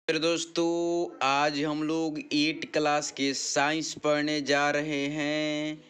फिर दोस्तों आज हम लोग 8 क्लास के साइंस पढ़ने जा रहे हैं।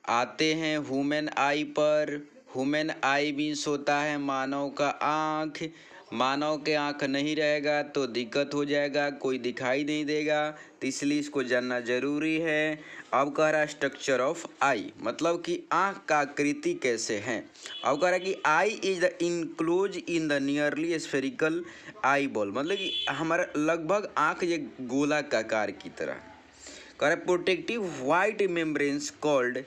आते हैं ह्यूमन आई पर। ह्यूमन आई मीन्स होता है मानव का आँख। मानव के आँख नहीं रहेगा तो दिक्कत हो जाएगा, कोई दिखाई नहीं देगा, तो इसलिए इसको जानना जरूरी है। अब कह रहा है स्ट्रक्चर ऑफ आई, मतलब कि आँख का आकृति कैसे है। अब कह रहा है कि eye is the enclose in the nearly spherical eyeball, मतलब कि हमारा लगभग आँख ये गोला का आकार की तरह। कह रहा है प्रोटेक्टिव व्हाइट मेम्ब्रेन्स कॉल्ड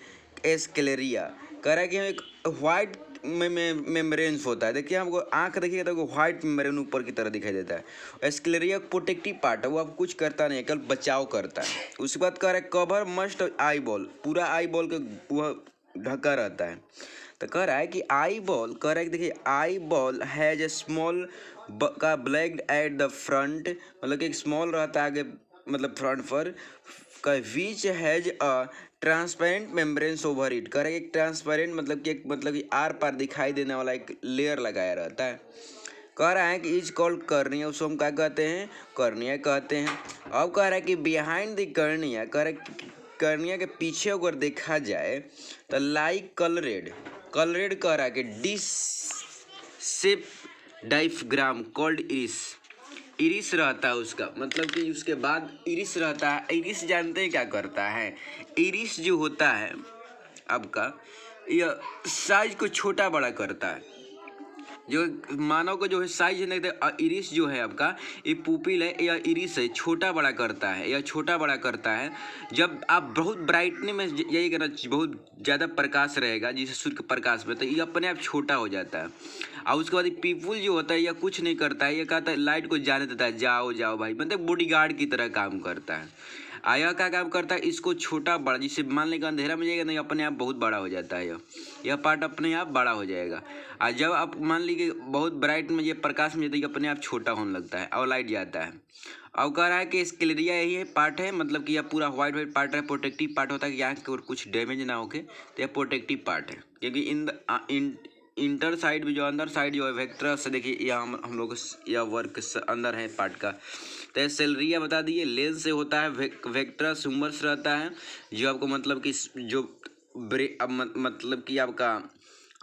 एस्क्लेरिया। कह रहा है कि एक व्हाइट मेम्ब्रेन्स होता है। देखिए हमको आंख देखिएगा तो व्हाइट मेम्ब्रेन ऊपर की तरह दिखाई देता है। एस्क्लेरिया प्रोटेक्टिव पार्ट है, वो आपको कुछ करता नहीं, केवल बचाव करता है। उसके बाद कह रहा है कवर मस्ट आई बॉल, पूरा आई बॉल के वह ढका रहता है। तो कह रहा है कि आई बॉल, कह रहा है कि देखिए eye ball has a small का ब्लैक एट द फ्रंट, मतलब कि एक स्मॉल रहता है आगे, मतलब फ्रंट पर का which has a transparent membranes over it. कह रहा है एक ट्रांसपेरेंट मतलब कि आर पार दिखाई देने वाला एक लेयर लगाया रहता है। कह रहा है कि इज कॉल्ड कर्निया, उसको हम क्या कहते हैं, कर्निया कहते हैं। अब कह रहा है कि बिहाइंड द कर्निया, कह रहा है कर्निया के पीछे अगर देखा जाए तो लाइक कलरेड कह रहा है कि this shape diaphragm called iris रहता है उसका, मतलब कि उसके बाद इरिस रहता है। इरिस जानते हैं क्या करता है। इरिस जो होता है आपका, यह साइज को छोटा बड़ा करता है। जो मानव का जो है साइज है ना, इरिस जो है आपका, ये पुपिल है या इरिस है, छोटा बड़ा करता है या छोटा बड़ा करता है। जब आप बहुत ब्राइटने में यही करना, बहुत ज़्यादा प्रकाश रहेगा जिसे सूर्य के प्रकाश में, तो ये अपने आप छोटा हो जाता है। और उसके बाद पीपुल जो होता है यह कुछ नहीं करता है, ये कहता है लाइट को जाने देता है, जाओ जाओ भाई, मतलब बॉडीगार्ड की तरह काम करता है। आया क्या काम करता है, इसको छोटा बड़ा, जिससे मान लेगा अंधेरा में जाएगा नहीं, अपने आप बहुत बड़ा हो जाता है। यह पार्ट अपने आप बड़ा हो जाएगा। और जब आप मान लीजिए बहुत ब्राइट में ये प्रकाश में जाता है, अपने आप छोटा होने लगता है और लाइट जाता है। अब कह रहा है कि स्क्लेरिया यही है पार्ट है, मतलब कि यह पूरा व्हाइट पार्ट है, प्रोटेक्टिव पार्ट होता है कि आँख को कुछ डैमेज ना होके, तो यह प्रोटेक्टिव पार्ट है। क्योंकि इन इंटर साइड में जो अंदर साइड जो है वेक्ट्रस, देखिए यहाँ हम लोग यह वर्क अंदर है पार्ट का। तो सेलरिया बता दिए, लेंस से होता है, वेक्ट्रस ह्यूमरस रहता है, जो आपको मतलब कि जो मतलब कि आपका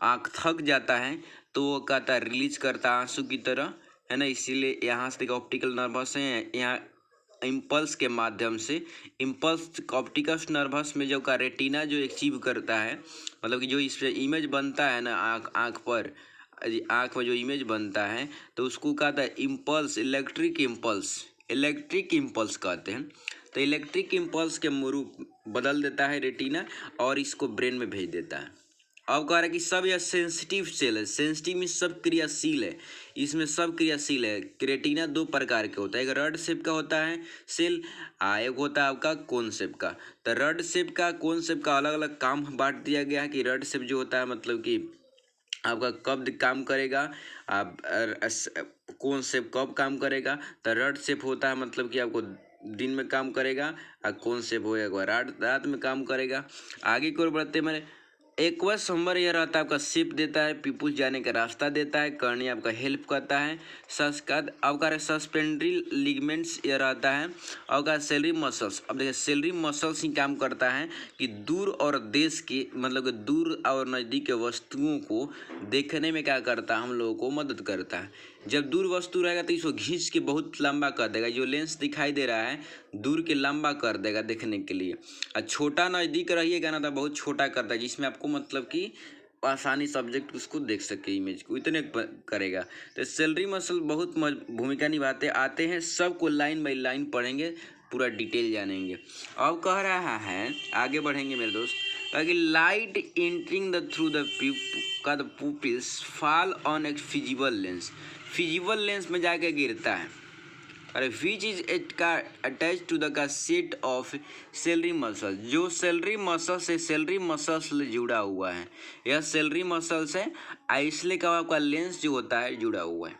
आँख थक जाता है तो वो कहता है रिलीज करता है आंसू की तरह, है ना। इसीलिए यहाँ से ऑप्टिकल नर्वस है, यहाँ इम्पल्स के माध्यम से, इम्पल्स ऑप्टिकस नर्वस में जो का रेटिना जो अचीव करता है, मतलब कि जो इस पे इमेज बनता है ना आँख पर, आँख में जो इमेज बनता है तो उसको कहता है इम्पल्स, इलेक्ट्रिक इम्पल्स कहते हैं। तो इलेक्ट्रिक इम्पल्स के रूप बदल देता है रेटिना और इसको ब्रेन में भेज देता है। अब कह रहा है कि सब यह सेंसिटिव सेल है, सेंसिटिव में सब क्रियाशील है, इसमें सब क्रियाशील है। रेटिना दो प्रकार के होता है, एक रड शेप का होता है सेल, एक होता है आपका कोन शेप का। तो रड शेप का कोन शेप का अलग अलग काम बांट दिया गया है कि रड शेप जो होता है मतलब कि आपका कब काम करेगा, आप कौन से कब काम करेगा। तो रड शेप होता है मतलब कि आपको दिन में काम करेगा, और कौन शेप होएगा रात में काम करेगा। आगे की ओर बढ़ते मेरे एक्वस नंबर यह रहता है आपका शेप देता है, पीपुल्स जाने का रास्ता देता है, करनी आपका हेल्प करता है। संस्कार आपका सस्पेंड्री लिगमेंट्स यह रहता है। आपका सेलरी मसल्स, अब देखिए सेलरी मसल्स ही काम करता है कि दूर और देश के मतलब कि दूर और नज़दीक के वस्तुओं को देखने में क्या करता है, हम लोगों को मदद करता है। जब दूर वस्तु रहेगा तो इसको खींच के बहुत लंबा कर देगा, जो लेंस दिखाई दे रहा है दूर के लंबा कर देगा देखने के लिए। और छोटा नज़दीक रहिएगा ना तो बहुत छोटा करता है, जिसमें आपको मतलब कि आसानी सब्जेक्ट उसको देख सके, इमेज को इतने करेगा। तो सेलरी मसल बहुत भूमिका निभाते आते हैं, सबको लाइन बाई लाइन पढ़ेंगे, पूरा डिटेल जानेंगे। अब कह रहा है आगे बढ़ेंगे मेरे दोस्त, ताकि light entering the through the pupils fall on A feasible lens में जाके गिरता है। अरे विच इज इट का अटैच टू द का सेट ऑफ सेलरी मसल, जो सेलरी मसल से सेलरी मसल्स जुड़ा हुआ है, यह सेलरी मसल्स है, इसलिए का आपका लेंस जो होता है जुड़ा हुआ है।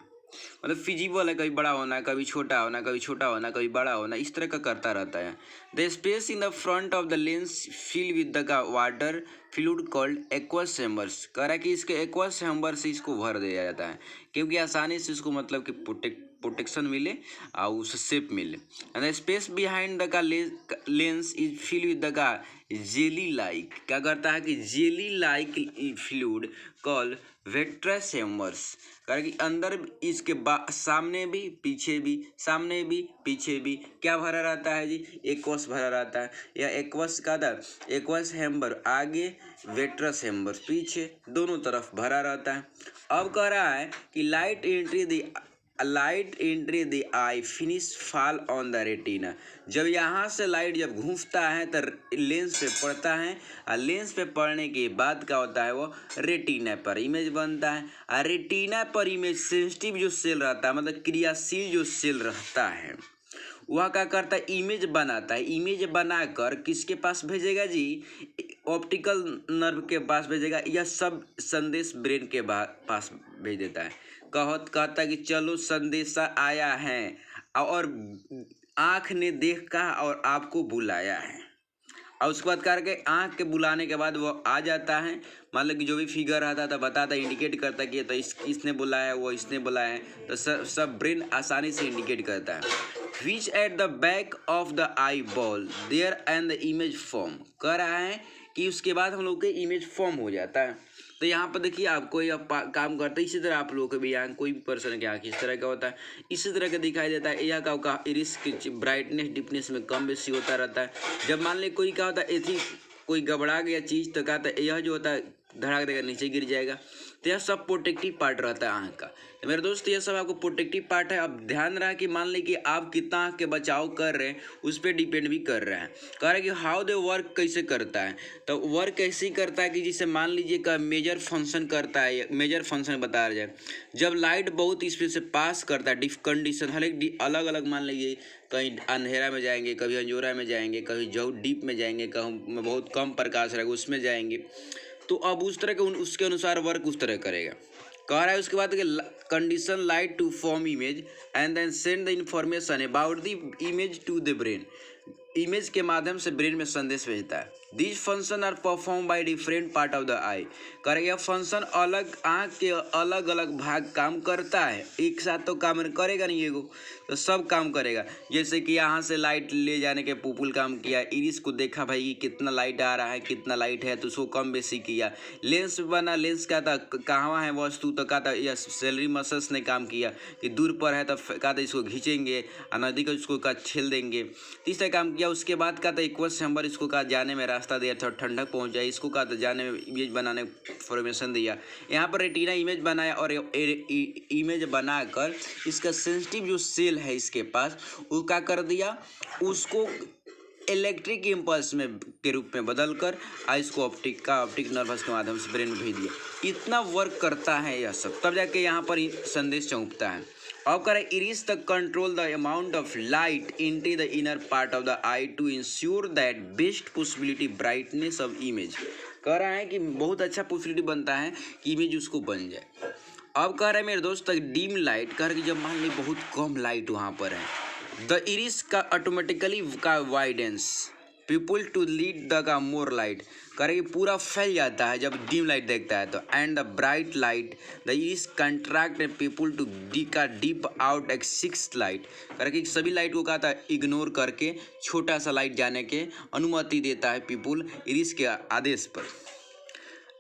मतलब फिजिबल है, कभी बड़ा होना, कभी छोटा होना, कभी छोटा होना, कभी बड़ा होना, इस तरह का करता रहता है। The space in the front of the lens fill with the water fluid called aqueous chambers. कह रहा है कि इसके एक्वस चैम्बर से इसको भर दिया जाता है, क्योंकि आसानी से इसको मतलब कि प्रोटेक्ट प्रोटेक्शन मिले और उसे शेप मिले। And the space behind the का lens is fill with the का जेली लाइक, क्या करता है कि jelly like fluid call vitreous humour, कारण कि अंदर इसके सामने भी पीछे भी, सामने भी पीछे भी क्या भरा रहता है जी, एक्वस भरा रहता है। या एक्वस का था एक्वस हेम्बर आगे, वेट्रस हेम्बर पीछे, दोनों तरफ भरा रहता है। अब कह रहा है कि light entry the I finish fall on the retina, जब यहाँ से लाइट जब घूमता है तो लेंस पे पड़ता है और लेंस पे पड़ने के बाद क्या होता है, वो रेटिना पर इमेज बनता है। और रेटिना पर इमेज सेंसिटिव जो सेल रहता है, मतलब क्रियाशील जो सेल रहता है, वह क्या करता है, इमेज बनाता है। इमेज बनाकर किसके पास भेजेगा जी, ऑप्टिकल नर्व के पास भेजेगा, या सब संदेश ब्रेन के पास भेज देता है। कहता है कि चलो संदेशा आया है, और आँख ने देखा और आपको बुलाया है। और उसके बाद करके आँख के बुलाने के बाद वो आ जाता है, मतलब कि जो भी फिगर आता था बताता, इंडिकेट करता कि तो इसने बुलाया, वो इसने बुलाया है, तो सब ब्रेन आसानी से इंडिकेट करता है। Which at the back of the eyeball there and the image form, कह रहा है कि उसके बाद हम लोग के इमेज फॉर्म हो जाता है। तो यहाँ पर देखिए आपको यह काम करता है। इसी तरह आप लोगों के भी आँख, कोई भी पर्सन की आँख इस तरह का होता है, इसी तरह का दिखाई देता है। यह का इरिस की ब्राइटनेस डिपनेस में कम बेसी होता रहता है। जब मान ली कोई क्या होता है, ऐसी कोई गबड़ा गया चीज़, तो कहता है यह जो होता है धड़ाक देगा नीचे गिर जाएगा। तो यह सब प्रोटेक्टिव पार्ट रहता है आँख का। तो मेरे दोस्त यह सब आपको प्रोटेक्टिव पार्ट है। अब ध्यान रहा कि मान ली कि आप कितना आँख के बचाव कर रहे हैं, उस पर डिपेंड भी कर रहे हैं। कह रहे हैं कि हाउ दे वर्क कैसे करता है, तो वर्क ऐसे ही करता है कि जिसे मान लीजिए का मेजर फंक्शन करता है। मेजर फंक्शन बता जाए, जब लाइट बहुत स्पीड से पास करता है, डिफ कंडीशन हर एक अलग अलग, मान लीजिए कहीं अंधेरा में जाएंगे, कभी अंजोरा में जाएंगे, कभी जो डीप में जाएंगे, कहीं बहुत कम प्रकाश रहेगा उसमें जाएंगे, तो अब उस तरह के उसके अनुसार वर्क उस तरह करेगा। कह रहा है उसके बाद condition light to form image and then send the information about the image to the brain, image के माध्यम से ब्रेन में संदेश भेजता है। This function are perform by different part of the eye, करे यह फंक्शन अलग आँख के अलग अलग भाग काम करता है, एक साथ तो काम करेगा नहीं एगो, तो सब काम करेगा। जैसे कि यहाँ से लाइट ले जाने के पुपुल काम किया, इरिस को देखा भाई कितना लाइट आ रहा है, कितना लाइट है, तो उसको कम बेसी किया। लेंस बना, लेंस क्या था, कहाँ है वस्तु, तो कहा था यह सेलरी मसल्स ने काम किया कि दूर पर है तो कहा था इसको खींचेंगे और नदी को इसको का छील देंगे, तीसरा काम किया। उसके बाद का था एक्वस चैम्बर, इसको कहा जाने में रास्ता दिया, थोड़ा ठंडक पहुंच जाए, इसको कहा था जाने में इमेज बनाने फॉर्मेशन दिया। यहाँ पर रेटिना इमेज बनाया और इमेज बनाकर इसका सेंसिटिव जो सेल है इसके पास, वो क्या कर दिया, उसको इलेक्ट्रिक इम्पल्स में के रूप में बदलकर इसको ऑप्टिक नर्वस के माध्यम से ब्रेन में भेज दिया। इतना वर्क करता है यह सब, तब जाके यहाँ पर संदेश चौंकता है। अब करें iris the control the amount of light into the inner part of the eye to ensure that best possibility brightness of image. कह रहा है कि बहुत अच्छा पॉसिबिलिटी बनता है कि इमेज उसको बन जाए। अब कह रहे हैं मेरे दोस्त डीम लाइट, कह रहे कि जब मान ली बहुत कम लाइट वहाँ पर है, द इरिस का ऑटोमेटिकली का widens pupil to lead the का मोर लाइट, करें पूरा फैल जाता है जब डीम लाइट देखता है तो। And the bright light the is contract pupil to keep out excess light, करें कि सभी लाइट को कहता है इग्नोर करके छोटा सा लाइट जाने के अनुमति देता है पीपुल इरिस के आदेश पर।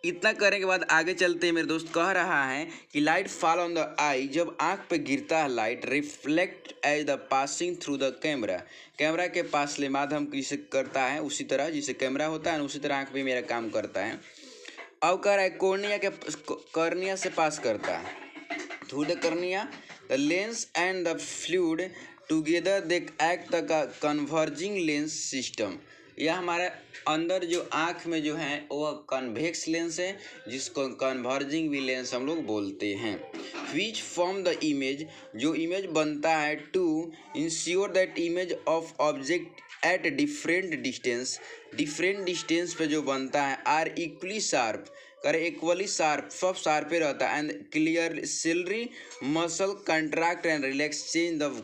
इतना करने के बाद आगे चलते हैं मेरे दोस्त। कह रहा है कि light fall on the eye, जब आँख पे गिरता है light, reflect as the passing through the camera, camera के पास ले माध्यम किसे करता है, उसी तरह जिसे कैमरा होता है उसी तरह आँख पे मेरा काम करता है। अब कह रहा है कॉर्निया से पास करता है, through the cornea the lens and the fluid together they act the converging lens system. यह हमारे अंदर जो आँख में जो है वह कन्वेक्स लेंस है, जिसको कन्वर्जिंग भी लेंस हम लोग बोलते हैं। विच फॉर्म द इमेज, जो इमेज बनता है to ensure that image of object at different distance पे जो बनता है आर इक्वली शार्प, करे इक्वली शार्प, सब शार्पे रहता है। And clear ciliary muscle contract and relax change the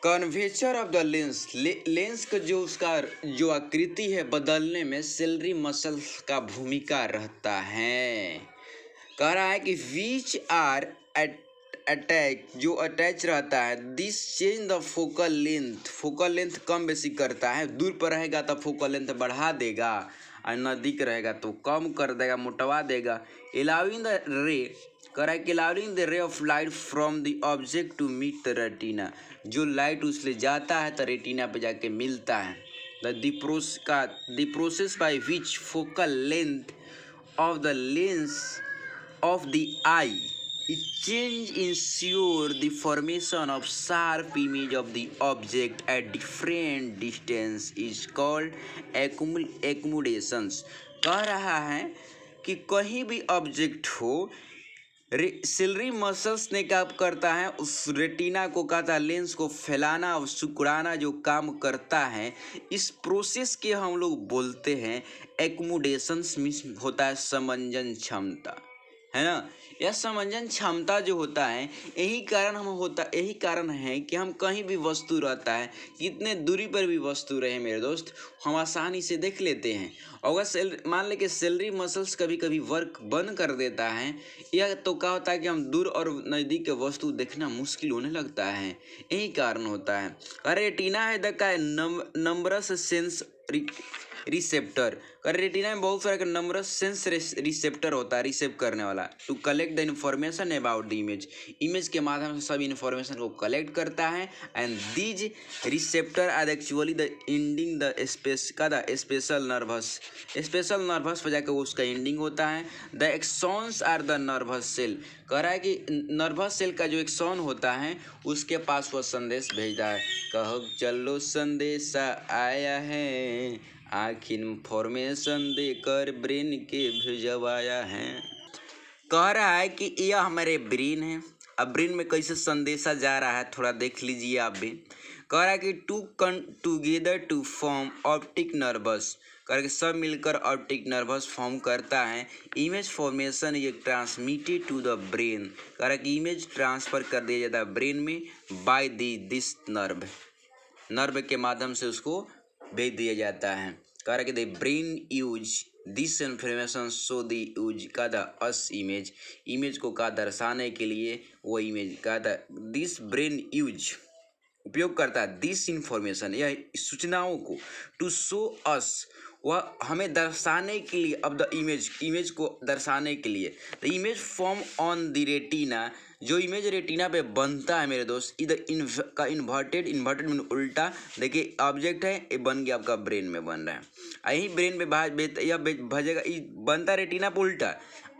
curvature of the lens, lens का जो उसका जो आकृति है बदलने में सिलरी मसल का भूमिका रहता है। कह रहा है कि विच आर अटैच जो अटैच रहता है, this change the focal length कम बेसी करता है। दूर पर रहेगा तो फोकल लेंथ बढ़ा देगा और नज़दीक रहेगा तो कम कर देगा, मोटवा देगा। अलाउइंग द रे करा कि allowing the ray of light from the object to meet the retina, जो लाइट उससे जाता है तो रेटिना पे जाके मिलता है। The process by which focal length of the lens of the eye it change ensure the formation of sharp image of the object at different distance is called accommodations। कह रहा है कि कहीं भी ऑब्जेक्ट हो, सिलरी मसल्स ने क्या करता है, उस रेटिना को कहता है लेंस को फैलाना और सिकुड़ाना जो काम करता है, इस प्रोसेस के हम लोग बोलते हैं एक्मोडेशंस। मीन्स होता है समंजन क्षमता, है ना। यह समंजन क्षमता जो होता है यही कारण है कि हम कहीं भी वस्तु रहता है, कितने दूरी पर भी वस्तु रहे मेरे दोस्त, हम आसानी से देख लेते हैं। अगर मान ले कि सेलरी मसल्स कभी कभी वर्क बंद कर देता है, यह तो क्या होता है कि हम दूर और नज़दीक के वस्तु देखना मुश्किल होने लगता है, यही कारण होता है। रेटिना है द का नंबरस सेंस रिसेप्टर। रेटिना में बहुत सारे नंबरस सेंस रिसेप्टर होता है, रिसेप्ट करने वाला, to collect the information about the image के माध्यम से सभी इंफॉर्मेशन को कलेक्ट करता है। And these receptor are actually the ending the special nerves पर जाकर उसका एंडिंग होता है। The axons are the nerves cell. कह रहा है कि नर्वस सेल का जो एक्सॉन होता है उसके पास वह संदेश भेजता है, कहो चलो संदेशा आया है, आखिर इंफॉर्मेशन देकर ब्रेन के भिजवाया है। कह रहा है कि यह हमारे ब्रेन है। अब ब्रेन में कैसे संदेशा जा रहा है थोड़ा देख लीजिए आप भी। कह रहा है कि together to form optic nerves, करके सब मिलकर ऑप्टिक नर्वस फॉर्म करता है। इमेज फॉर्मेशन ये ट्रांसमिटेड टू द ब्रेन, कह रहा है कि इमेज ट्रांसफर कर दिया जाता है ब्रेन में बाय दिस नर्व के माध्यम से उसको भेज दिया जाता है। कह रहा है कि the brain use this information so the use का द अस इमेज को का दर्शाने के लिए वो इमेज का दिस ब्रेन यूज उपयोग करता है दिस इंफॉर्मेशन यह सूचनाओं को टू शो अस वह हमें दर्शाने के लिए। अब द इमेज को दर्शाने के लिए the image form on the retina, जो इमेज रेटिना पे बनता है मेरे दोस्त, इधर इन्वर्टेड मीन उल्टा। देखिए ऑब्जेक्ट है ये बन गया आपका ब्रेन में बन रहा है, यही ब्रेन में यह भजेगा, बनता रेटिना पे उल्टा।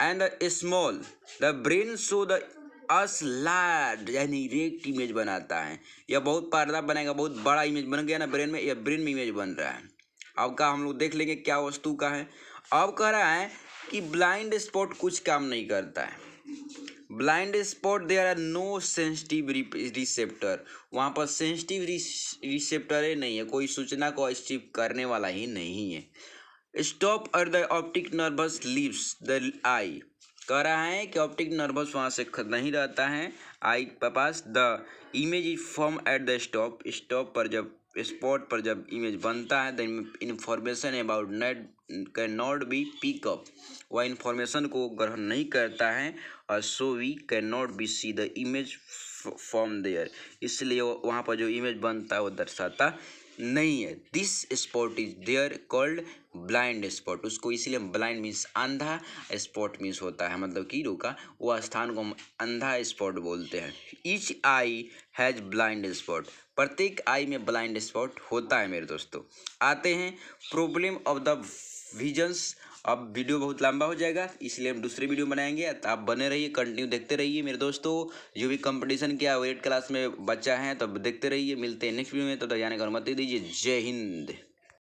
And the small the brain show the us large यानी रेक्ट इमेज बनाता है। यह बहुत पर्दा बनेगा, बहुत बड़ा इमेज बन गया ना ब्रेन में, यह ब्रेन में इमेज बन रहा है। अब का हम लोग देख लेंगे क्या वस्तु का है। अब कह रहा है कि ब्लाइंड स्पॉट कुछ काम नहीं करता है। Blind spot there are no sensitive receptor, वहाँ पर सेंसिटिव रिसेप्टर ही नहीं है, कोई सूचना को स्टिप करने वाला ही नहीं है। Stop at the optic nerves leaves the eye, कह रहा है कि ऑप्टिक नर्वस वहाँ से नहीं रहता है आई के पास। The image is form at the stop पर जब स्पॉट पर जब इमेज बनता है the information about net can not be pick up, वह इंफॉर्मेशन को ग्रहण नहीं करता है और so we can not be see the image form there, इसलिए वहाँ पर जो इमेज बनता है वो दर्शाता नहीं है। This spot is there called blind spot, उसको इसलिए ब्लाइंड मीन्स अंधा, स्पॉट मीन्स होता है मतलब कीड़ों का, वह स्थान को हम अंधा स्पॉट बोलते हैं। Each I has blind spot, प्रत्येक आई में ब्लाइंड स्पॉट होता है मेरे दोस्तों। आते हैं प्रॉब्लम ऑफ द विजन्स। अब वीडियो बहुत लंबा हो जाएगा इसलिए हम दूसरे वीडियो बनाएंगे, तो आप बने रहिए, कंटिन्यू देखते रहिए मेरे दोस्तों। जो भी कंपटीशन किया 8 क्लास में बच्चा है तब देखते रहिए। मिलते हैं नेक्स्ट वीडियो में, तब तक जाने की अनुमति दीजिए। जय हिंद।